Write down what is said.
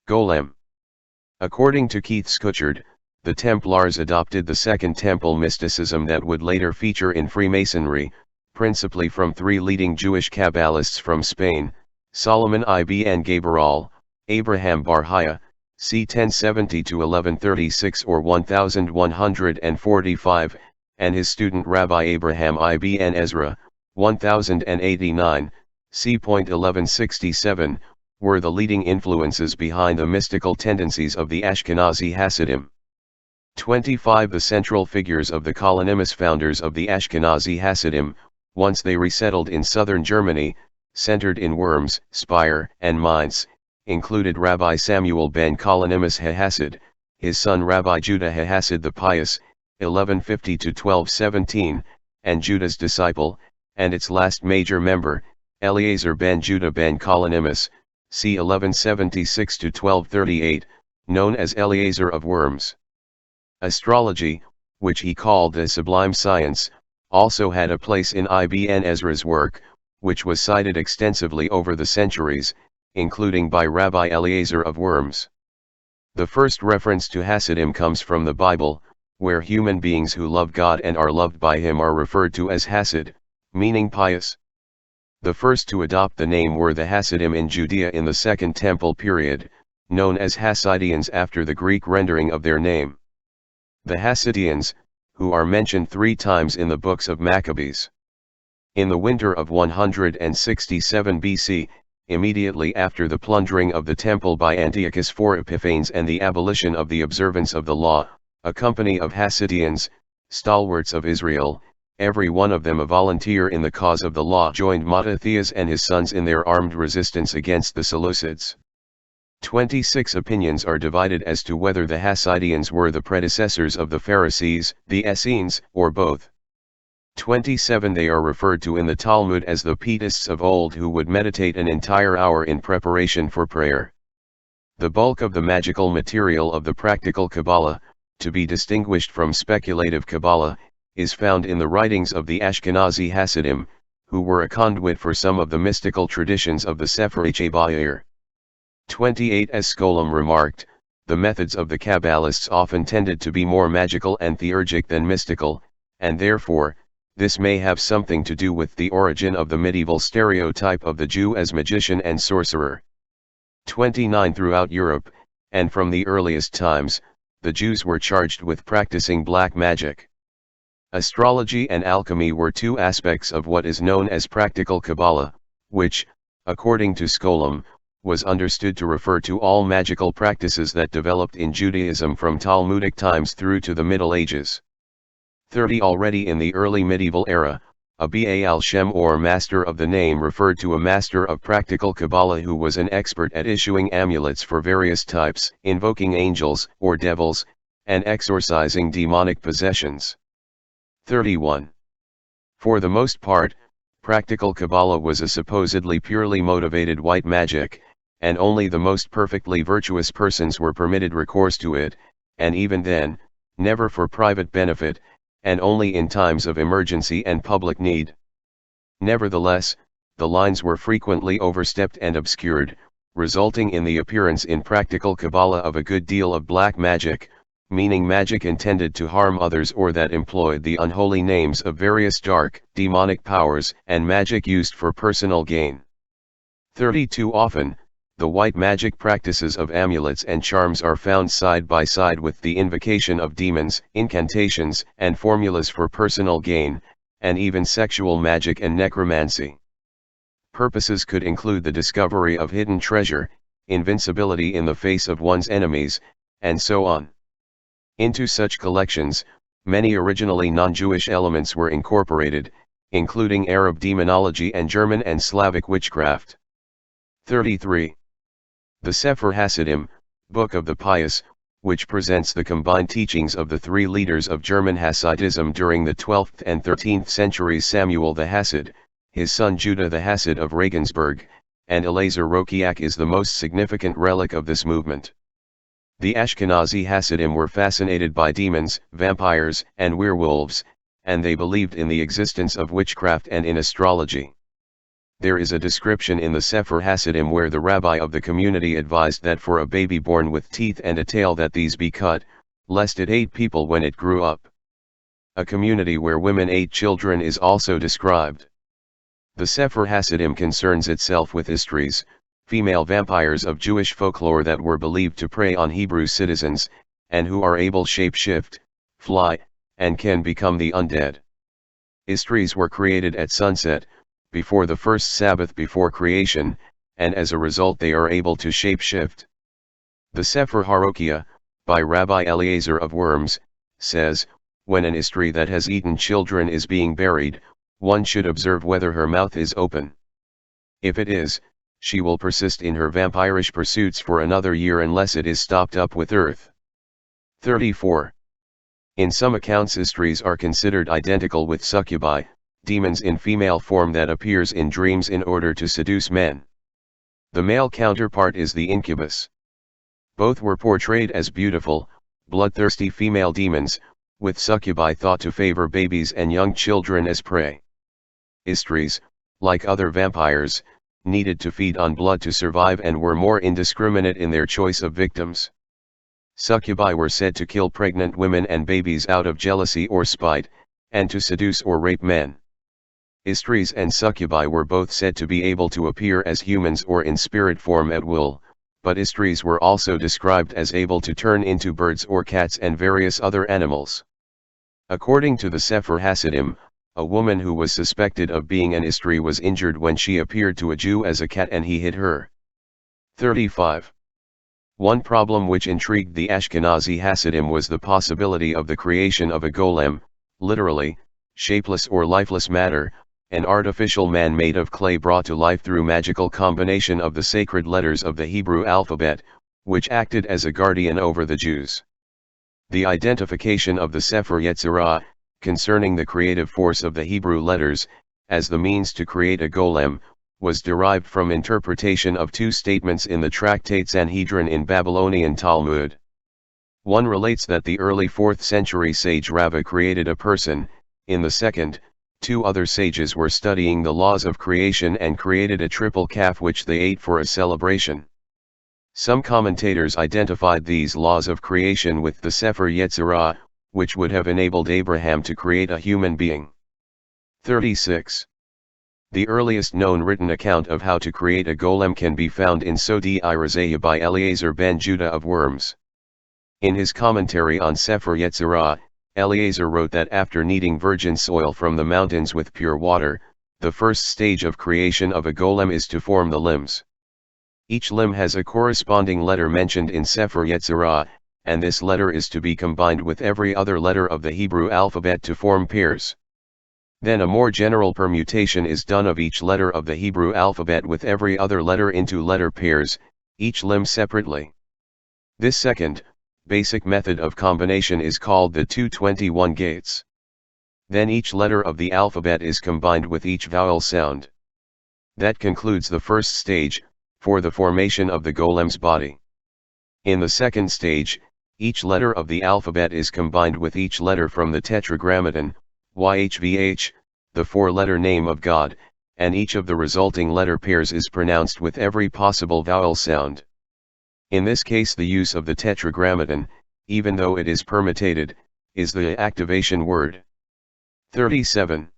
Golem. According to Keith Scutchard, the Templars adopted the Second Temple mysticism that would later feature in Freemasonry, principally from three leading Jewish Kabbalists from Spain, Solomon ibn Gabriel, Abraham bar Haya, c. 1070–1136 or 1145, and his student Rabbi Abraham ibn Ezra, 1089, c. 1167, were the leading influences behind the mystical tendencies of the Ashkenazi Hasidim. 25 The central figures of the Kolonimus founders of the Ashkenazi Hasidim, once they resettled in southern Germany, centered in Worms, Speyer, and Mainz, included Rabbi Samuel ben Kolonimus HaHasid, his son Rabbi Judah HaHasid the Pious, 1150–1217, and Judah's disciple, and its last major member, Eleazar ben Judah ben Kolonimus, c. 1176–1238, known as Eleazar of Worms. Astrology, which he called the sublime science, also had a place in Ibn Ezra's work, which was cited extensively over the centuries, including by Rabbi Eleazar of Worms. The first reference to Hasidim comes from the Bible, where human beings who love God and are loved by Him are referred to as Hasid, meaning pious. The first to adopt the name were the Hasidim in Judea in the Second Temple period, known as Hasidians after the Greek rendering of their name. The Hasidians, who are mentioned 3 times in the books of Maccabees. In the winter of 167 BC, immediately after the plundering of the temple by Antiochus IV Epiphanes and the abolition of the observance of the law, a company of Hasidians, stalwarts of Israel, every one of them a volunteer in the cause of the law, joined Mattathias and his sons in their armed resistance against the Seleucids. 26 opinions are divided as to whether the Hasidians were the predecessors of the Pharisees, the Essenes, or both. 27 They are referred to in the Talmud as the Pietists of old, who would meditate an entire hour in preparation for prayer. The bulk of the magical material of the practical Kabbalah, to be distinguished from speculative Kabbalah, is found in the writings of the Ashkenazi Hasidim, who were a conduit for some of the mystical traditions of the Sephir. 28 As Golem remarked, the methods of the Kabbalists often tended to be more magical and theurgic than mystical, and therefore, this may have something to do with the origin of the medieval stereotype of the Jew as magician and sorcerer. 29 Throughout Europe, and from the earliest times, the Jews were charged with practicing black magic. Astrology and alchemy were 2 aspects of what is known as practical Kabbalah, which, according to Golem, was understood to refer to all magical practices that developed in Judaism from Talmudic times through to the Middle Ages. 30 Already in the early medieval era, a Baal Shem or master of the name referred to a master of practical Kabbalah who was an expert at issuing amulets for various types, invoking angels or devils, and exorcising demonic possessions. 31. For the most part, practical Kabbalah was a supposedly purely motivated white magic, and only the most perfectly virtuous persons were permitted recourse to it, and even then, never for private benefit, and only in times of emergency and public need. Nevertheless, the lines were frequently overstepped and obscured, resulting in the appearance in practical Kabbalah of a good deal of black magic, meaning magic intended to harm others or that employed the unholy names of various dark, demonic powers, and magic used for personal gain. 32 Often, the white magic practices of amulets and charms are found side by side with the invocation of demons, incantations, and formulas for personal gain, and even sexual magic and necromancy. Purposes could include the discovery of hidden treasure, invincibility in the face of one's enemies, and so on. Into such collections, many originally non-Jewish elements were incorporated, including Arab demonology and German and Slavic witchcraft. 33. The Sephir Hasidim, Book of the Pious, which presents the combined teachings of the 3 leaders of German Hasidism during the 12th and 13th centuries: Samuel the Hasid, his son Judah the Hasid of Regensburg, and Eleazar Rokiak, is the most significant relic of this movement. The Ashkenazi Hasidim were fascinated by demons, vampires, and werewolves, and they believed in the existence of witchcraft and in astrology. There is a description in the Sephir Hasidim where the rabbi of the community advised that for a baby born with teeth and a tail that these be cut, lest it ate people when it grew up. A community where women ate children is also described. The Sephir Hasidim concerns itself with istries, female vampires of Jewish folklore that were believed to prey on Hebrew citizens, and who are able shape-shift, fly, and can become the undead. Istries were created at sunset, before the first Sabbath before creation, and as a result they are able to shape-shift. The Sefer Harokia, by Rabbi Eliezer of Worms, says, when an istri that has eaten children is being buried, one should observe whether her mouth is open. If it is, she will persist in her vampirish pursuits for another year unless it is stopped up with earth. 34. In some accounts istries are considered identical with succubi, demons in female form that appears in dreams in order to seduce men. The male counterpart is the incubus. Both were portrayed as beautiful, bloodthirsty female demons, with succubi thought to favor babies and young children as prey. Istries, like other vampires, needed to feed on blood to survive and were more indiscriminate in their choice of victims. Succubi were said to kill pregnant women and babies out of jealousy or spite, and to seduce or rape men. Istries and succubi were both said to be able to appear as humans or in spirit form at will, but istries were also described as able to turn into birds or cats and various other animals. According to the Sefer Hasidim, a woman who was suspected of being an istri was injured when she appeared to a Jew as a cat and he hit her. 35. One problem which intrigued the Ashkenazi Hasidim was the possibility of the creation of a golem, literally, shapeless or lifeless matter, an artificial man made of clay brought to life through magical combination of the sacred letters of the Hebrew alphabet, which acted as a guardian over the Jews. The identification of the Sefer Yetzirah, concerning the creative force of the Hebrew letters, as the means to create a golem, was derived from interpretation of two statements in the tractate Sanhedrin in Babylonian Talmud. One relates that the early 4th century sage Rava created a person. In the second, two other sages were studying the laws of creation and created a triple calf which they ate for a celebration. Some commentators identified these laws of creation with the Sefer Yetzirah, which would have enabled Abraham to create a human being. 36. The earliest known written account of how to create a golem can be found in Sodi Irazaya by Eliezer ben Judah of Worms. In his commentary on Sefer Yetzirah, Eliezer wrote that after kneading virgin soil from the mountains with pure water, the first stage of creation of a golem is to form the limbs. Each limb has a corresponding letter mentioned in Sefer Yetzirah, and this letter is to be combined with every other letter of the Hebrew alphabet to form pairs. Then a more general permutation is done of each letter of the Hebrew alphabet with every other letter into letter pairs, each limb separately. This second, basic method of combination is called the 221 gates. Then each letter of the alphabet is combined with each vowel sound. That concludes the first stage, for the formation of the golem's body. In the second stage, each letter of the alphabet is combined with each letter from the Tetragrammaton, YHVH, the four-letter name of God, and each of the resulting letter pairs is pronounced with every possible vowel sound. In this case the use of the Tetragrammaton, even though it is permutated, is the activation word. 37.